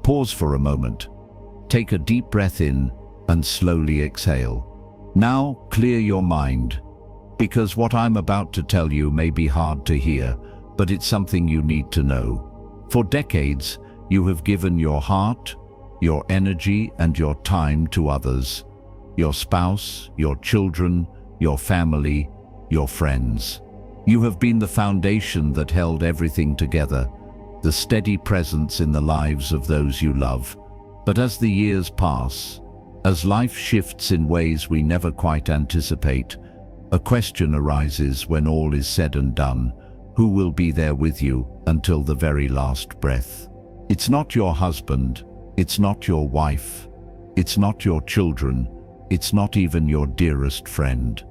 Pause for a moment. Take a deep breath in and slowly exhale. Now clear your mind, because what I'm about to tell you may be hard to hear, but it's something you need to know. For decades, you have given your heart, your energy, and your time to others. Your spouse, your children, your family, your friends. You have been the foundation that held everything together, the steady presence in the lives of those you love. But as the years pass, as life shifts in ways we never quite anticipate, a question arises when all is said and done. Who will be there with you until the very last breath? It's not your husband, it's not your wife, it's not your children, it's not even your dearest friend.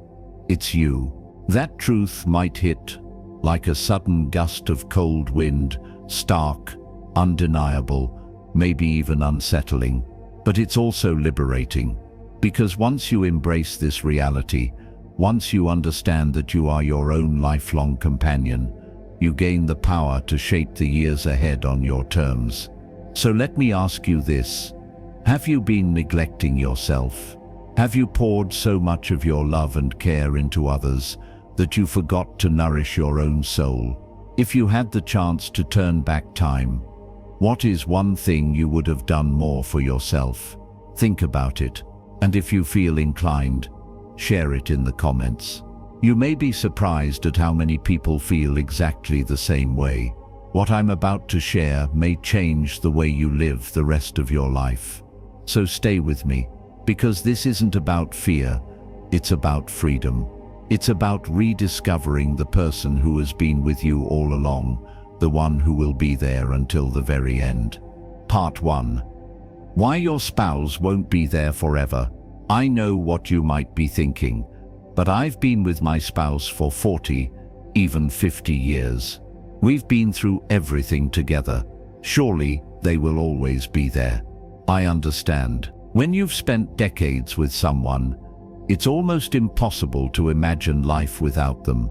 It's you. That truth might hit like a sudden gust of cold wind, stark, undeniable, maybe even unsettling. But it's also liberating, because once you embrace this reality, once you understand that you are your own lifelong companion, you gain the power to shape the years ahead on your terms. So let me ask you this: have you been neglecting yourself? Have you poured so much of your love and care into others that you forgot to nourish your own soul? If you had the chance to turn back time, what is one thing you would have done more for yourself? Think about it, and if you feel inclined, share it in the comments. You may be surprised at how many people feel exactly the same way. What I'm about to share may change the way you live the rest of your life. So stay with me, because this isn't about fear, it's about freedom. It's about rediscovering the person who has been with you all along, the one who will be there until the very end. Part 1. Why your spouse won't be there forever. I know what you might be thinking, but I've been with my spouse for 40, even 50 years. We've been through everything together. Surely they will always be there. I understand. When you've spent decades with someone, it's almost impossible to imagine life without them.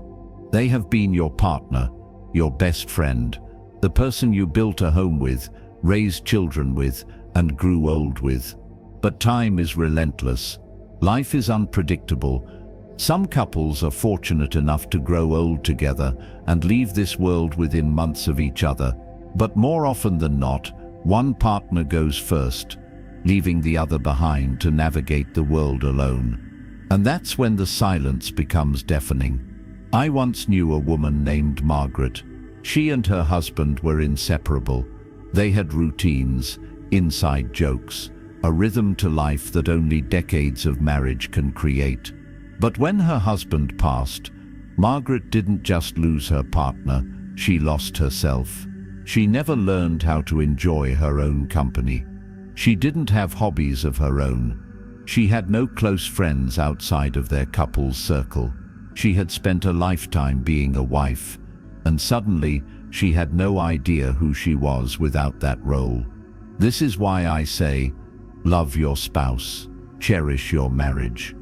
They have been your partner, your best friend, the person you built a home with, raised children with, and grew old with. But time is relentless. Life is unpredictable. Some couples are fortunate enough to grow old together and leave this world within months of each other. But more often than not, one partner goes first, leaving the other behind to navigate the world alone. And that's when the silence becomes deafening. I once knew a woman named Margaret. She and her husband were inseparable. They had routines, inside jokes, a rhythm to life that only decades of marriage can create. But when her husband passed, Margaret didn't just lose her partner, she lost herself. She never learned how to enjoy her own company. She didn't have hobbies of her own. She had no close friends outside of their couple's circle. She had spent a lifetime being a wife, and suddenly she had no idea who she was without that role. This is why I say, love your spouse, cherish your marriage.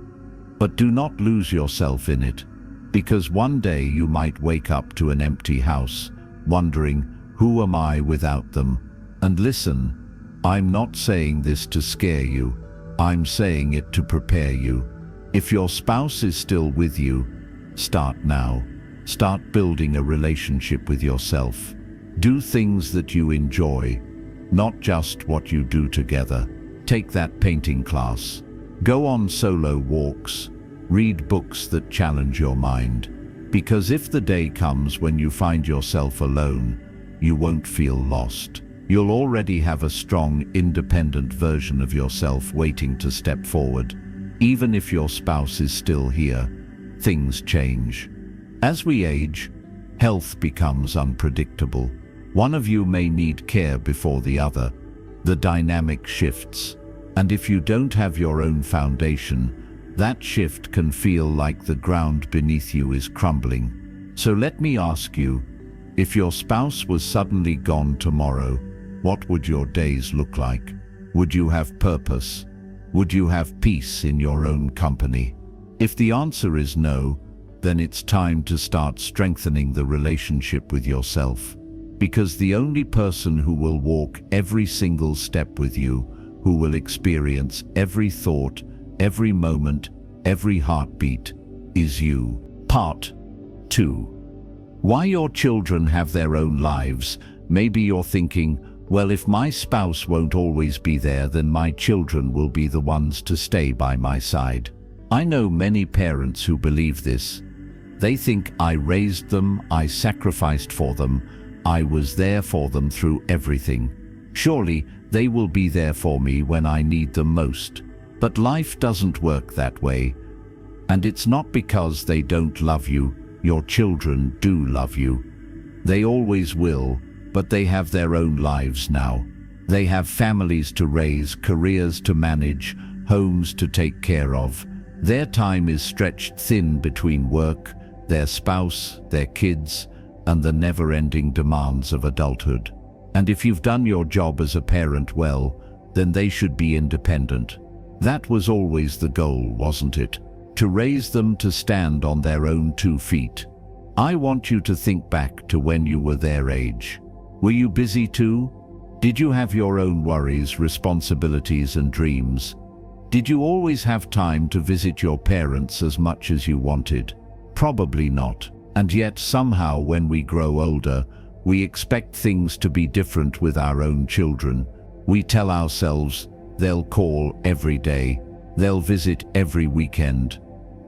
But do not lose yourself in it, because one day you might wake up to an empty house, wondering, who am I without them? And listen, I'm not saying this to scare you, I'm saying it to prepare you. If your spouse is still with you, start now. Start building a relationship with yourself. Do things that you enjoy, not just what you do together. Take that painting class. Go on solo walks. Read books that challenge your mind. Because if the day comes when you find yourself alone, you won't feel lost. You'll already have a strong, independent version of yourself waiting to step forward. Even if your spouse is still here, things change. As we age, health becomes unpredictable. One of you may need care before the other. The dynamic shifts. And if you don't have your own foundation, that shift can feel like the ground beneath you is crumbling. So let me ask you, if your spouse was suddenly gone tomorrow, what would your days look like? Would you have purpose? Would you have peace in your own company? If the answer is no, then it's time to start strengthening the relationship with yourself. Because the only person who will walk every single step with you, who will experience every thought, every moment, every heartbeat, is you. Part 2. Why your children have their own lives. Maybe you're thinking, well, if my spouse won't always be there, then my children will be the ones to stay by my side. I know many parents who believe this. They think I raised them, I sacrificed for them, I was there for them through everything. Surely they will be there for me when I need them most. But life doesn't work that way. And it's not because they don't love you. Your children do love you. They always will, but they have their own lives now. They have families to raise, careers to manage, homes to take care of. Their time is stretched thin between work, their spouse, their kids, and the never-ending demands of adulthood. And if you've done your job as a parent well, then they should be independent. That was always the goal, wasn't it? To raise them to stand on their own 2 feet. I want you to think back to when you were their age. Were you busy too? Did you have your own worries, responsibilities, and dreams? Did you always have time to visit your parents as much as you wanted? Probably not. And yet somehow when we grow older, we expect things to be different with our own children. We tell ourselves, they'll call every day, they'll visit every weekend.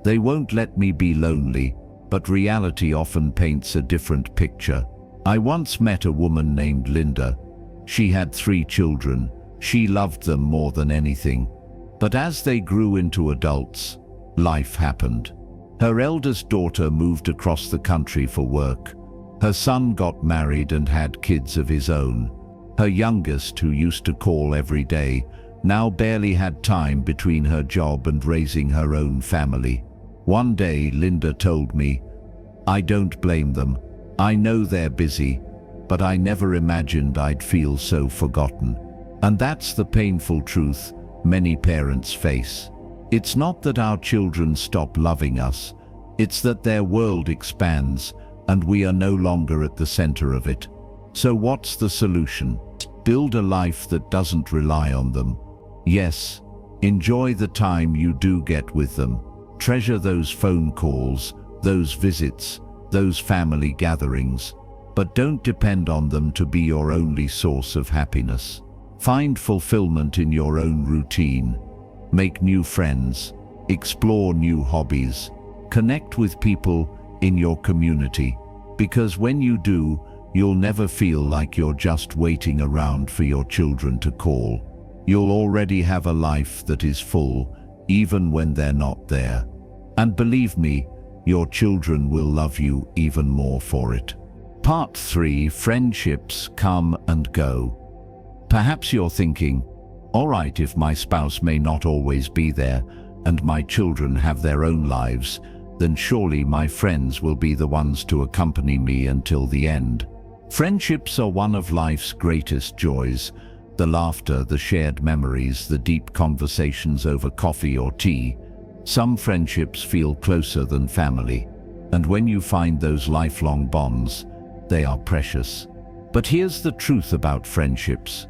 They won't let me be lonely, but reality often paints a different picture. I once met a woman named Linda. She had 3 children. She loved them more than anything. But as they grew into adults, life happened. Her eldest daughter moved across the country for work. Her son got married and had kids of his own. Her youngest, who used to call every day, now barely had time between her job and raising her own family. One day, Linda told me, "I don't blame them. I know they're busy, but I never imagined I'd feel so forgotten." And that's the painful truth many parents face. It's not that our children stop loving us, it's that their world expands and we are no longer at the center of it. So what's the solution? Build a life that doesn't rely on them. Yes, enjoy the time you do get with them. Treasure those phone calls, those visits, those family gatherings, but don't depend on them to be your only source of happiness. Find fulfillment in your own routine. Make new friends, explore new hobbies, connect with people in your community, because when you do, you'll never feel like you're just waiting around for your children to call. You'll already have a life that is full, even when they're not there. And believe me, your children will love you even more for it. Part 3. Friendships come and go. Perhaps you're thinking, all right, if my spouse may not always be there and my children have their own lives, then surely my friends will be the ones to accompany me until the end. Friendships are one of life's greatest joys. The laughter, the shared memories, the deep conversations over coffee or tea. Some friendships feel closer than family, and when you find those lifelong bonds, they are precious. But here's the truth about friendships.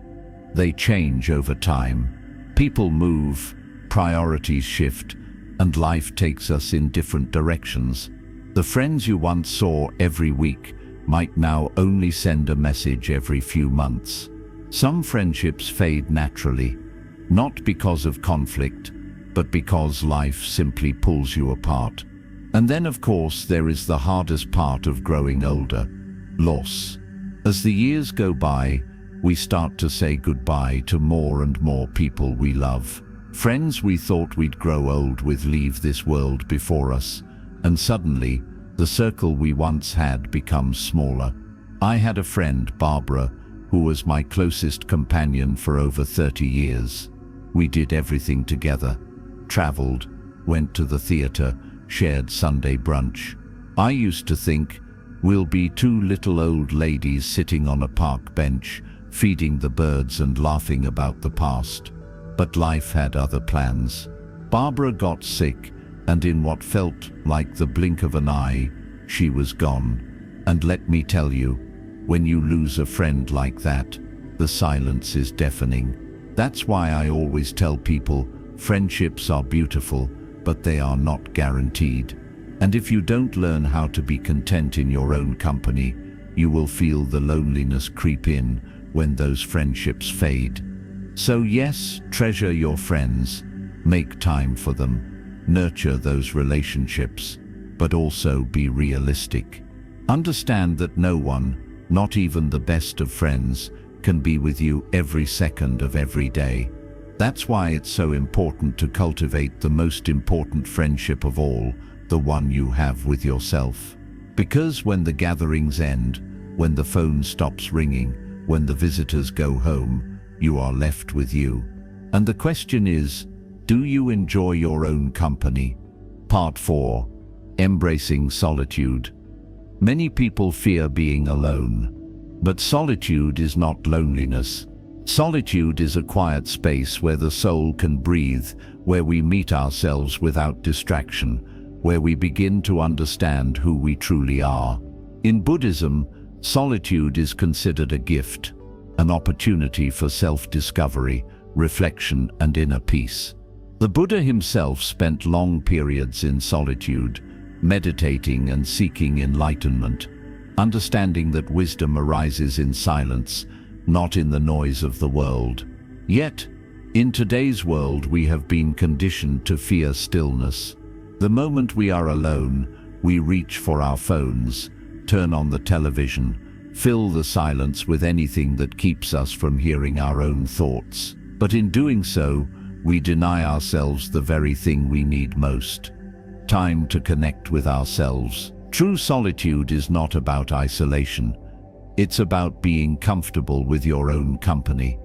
They change over time. People move, priorities shift, and life takes us in different directions. The friends you once saw every week might now only send a message every few months. Some friendships fade naturally, not because of conflict, but because life simply pulls you apart. And then, of course, there is the hardest part of growing older: loss. As the years go by, we start to say goodbye to more and more people we love. Friends we thought we'd grow old with leave this world before us, and suddenly, the circle we once had becomes smaller. I had a friend, Barbara, who was my closest companion for over 30 years. We did everything together. Traveled, went to the theater, shared Sunday brunch. I used to think, we'll be 2 little old ladies sitting on a park bench, feeding the birds and laughing about the past. But life had other plans. Barbara got sick, and in what felt like the blink of an eye, she was gone. And let me tell you, When you lose a friend like that, the silence is deafening. That's why I always tell people, friendships are beautiful, but they are not guaranteed. And if you don't learn how to be content in your own company, you will feel the loneliness creep in when those friendships fade. So yes, treasure your friends, make time for them, nurture those relationships, but also be realistic. Understand that no one, not even the best of friends, can be with you every second of every day. That's why it's so important to cultivate the most important friendship of all, the one you have with yourself. Because when the gatherings end, when the phone stops ringing, when the visitors go home, you are left with you. And the question is, do you enjoy your own company? Part 4. Embracing solitude. Many people fear being alone. But solitude is not loneliness. Solitude is a quiet space where the soul can breathe, where we meet ourselves without distraction, where we begin to understand who we truly are. In Buddhism, solitude is considered a gift, an opportunity for self-discovery, reflection, and inner peace. The Buddha himself spent long periods in solitude, meditating and seeking enlightenment, understanding that wisdom arises in silence, not in the noise of the world. Yet, in today's world, we have been conditioned to fear stillness. The moment we are alone, we reach for our phones, turn on the television, fill the silence with anything that keeps us from hearing our own thoughts. But in doing so, we deny ourselves the very thing we need most: time to connect with ourselves. True solitude is not about isolation. It's about being comfortable with your own company.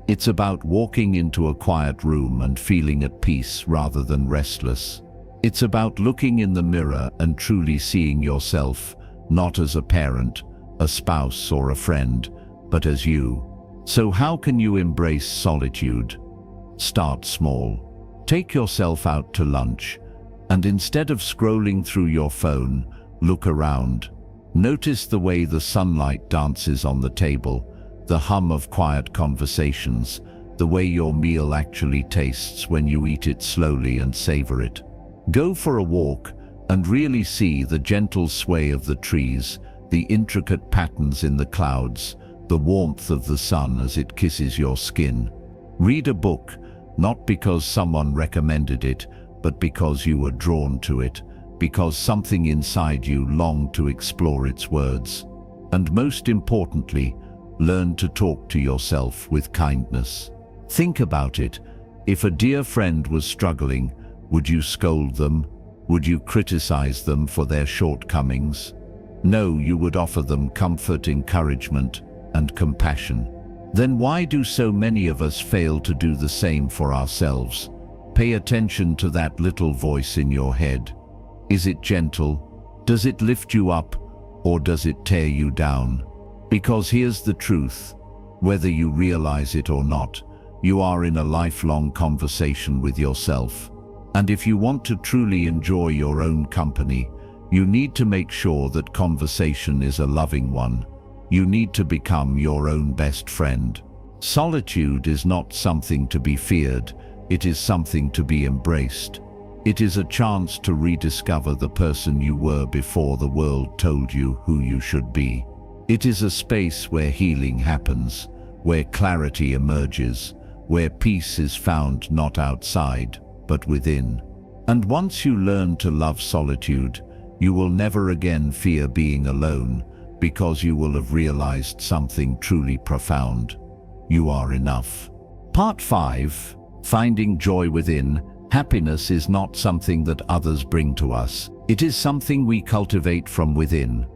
It's about walking into a quiet room and feeling at peace rather than restless. It's about looking in the mirror and truly seeing yourself, not as a parent, a spouse, or a friend, but as you. So how can you embrace solitude? Start small. Take yourself out to lunch, and instead of scrolling through your phone, look around. Notice the way the sunlight dances on the table, the hum of quiet conversations, the way your meal actually tastes when you eat it slowly and savor it. Go for a walk and really see the gentle sway of the trees, the intricate patterns in the clouds, the warmth of the sun as it kisses your skin. Read a book, not because someone recommended it, but because you were drawn to it, because something inside you longed to explore its words. And most importantly, learn to talk to yourself with kindness. Think about it. If a dear friend was struggling, would you scold them? Would you criticize them for their shortcomings? No, you would offer them comfort, encouragement, and compassion. Then why do so many of us fail to do the same for ourselves? Pay attention to that little voice in your head. Is it gentle? Does it lift you up? Or does it tear you down? Because here's the truth. Whether you realize it or not, you are in a lifelong conversation with yourself. And if you want to truly enjoy your own company, you need to make sure that conversation is a loving one. You need to become your own best friend. Solitude is not something to be feared. It is something to be embraced. It is a chance to rediscover the person you were before the world told you who you should be. It is a space where healing happens, where clarity emerges, where peace is found not outside, but within. And once you learn to love solitude, you will never again fear being alone, because you will have realized something truly profound. You are enough. Part 5. Finding joy within. Happiness is not something that others bring to us. It is something we cultivate from within.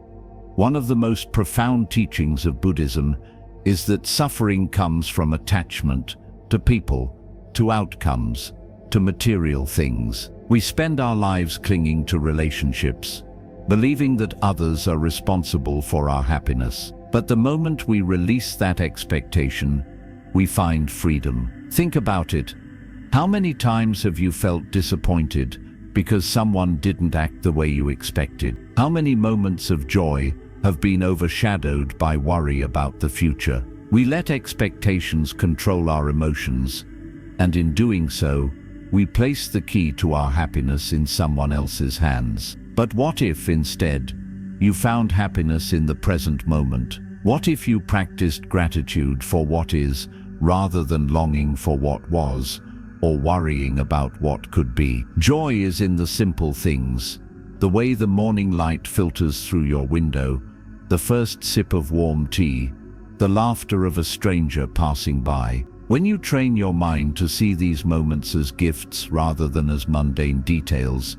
One of the most profound teachings of Buddhism is that suffering comes from attachment to people, to outcomes, to material things. We spend our lives clinging to relationships, believing that others are responsible for our happiness. But the moment we release that expectation, we find freedom. Think about it. How many times have you felt disappointed because someone didn't act the way you expected? How many moments of joy have been overshadowed by worry about the future. We let expectations control our emotions, and in doing so, we place the key to our happiness in someone else's hands. But what if, instead, you found happiness in the present moment? What if you practiced gratitude for what is, rather than longing for what was, or worrying about what could be? Joy is in the simple things. The way the morning light filters through your window, the first sip of warm tea, the laughter of a stranger passing by. When you train your mind to see these moments as gifts rather than as mundane details,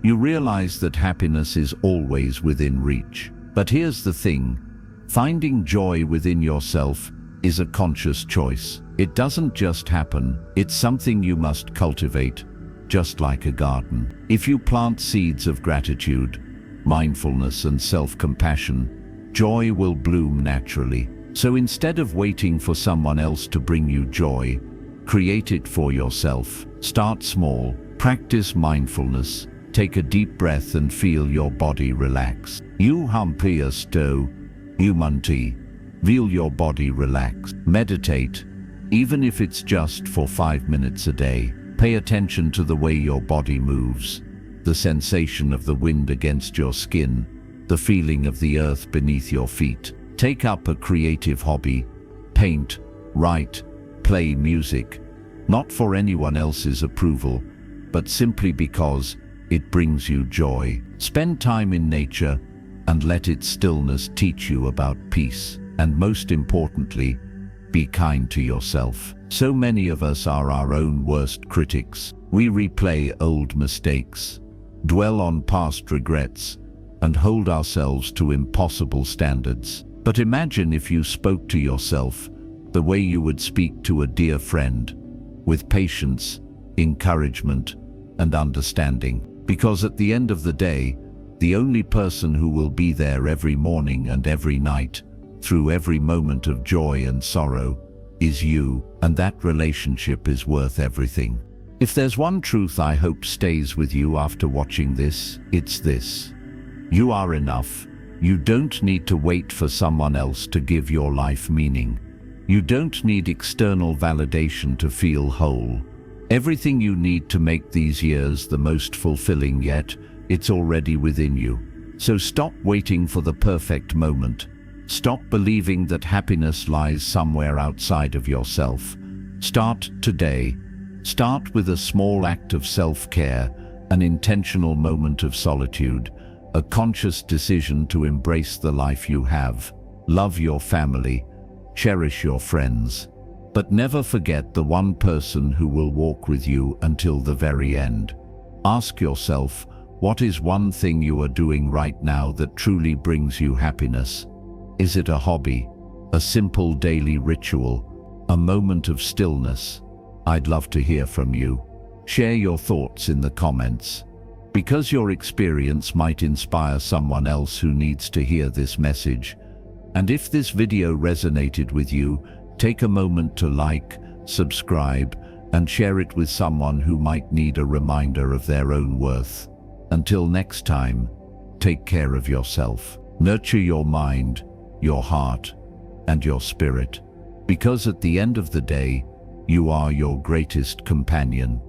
you realize that happiness is always within reach. But here's the thing, finding joy within yourself is a conscious choice. It doesn't just happen, it's something you must cultivate, just like a garden. If you plant seeds of gratitude, mindfulness and self-compassion, joy will bloom naturally. So instead of waiting for someone else to bring you joy, create it for yourself. Start small, practice mindfulness, take a deep breath and feel your body relax. You hampir sto, umunti, feel your body relax. Meditate, even if it's just for 5 minutes a day. Pay attention to the way your body moves, the sensation of the wind against your skin, the feeling of the earth beneath your feet. Take up a creative hobby, paint, write, play music, not for anyone else's approval, but simply because it brings you joy. Spend time in nature and let its stillness teach you about peace. And most importantly, be kind to yourself. So many of us are our own worst critics. We replay old mistakes, dwell on past regrets, and hold ourselves to impossible standards. But imagine if you spoke to yourself the way you would speak to a dear friend, with patience, encouragement, and understanding. Because at the end of the day, the only person who will be there every morning and every night, through every moment of joy and sorrow, is you, and that relationship is worth everything. If there's one truth I hope stays with you after watching this, it's this. You are enough. You don't need to wait for someone else to give your life meaning. You don't need external validation to feel whole. Everything you need to make these years the most fulfilling yet, it's already within you. So stop waiting for the perfect moment. Stop believing that happiness lies somewhere outside of yourself. Start today. Start with a small act of self-care, an intentional moment of solitude, a conscious decision to embrace the life you have. Love your family, cherish your friends, but never forget the one person who will walk with you until the very end. Ask yourself, what is one thing you are doing right now that truly brings you happiness? Is it a hobby, a simple daily ritual, a moment of stillness? I'd love to hear from you. Share your thoughts in the comments, because your experience might inspire someone else who needs to hear this message. And if this video resonated with you, take a moment to like, subscribe, and share it with someone who might need a reminder of their own worth. Until next time, take care of yourself. Nurture your mind, your heart, and your spirit, because at the end of the day, you are your greatest companion.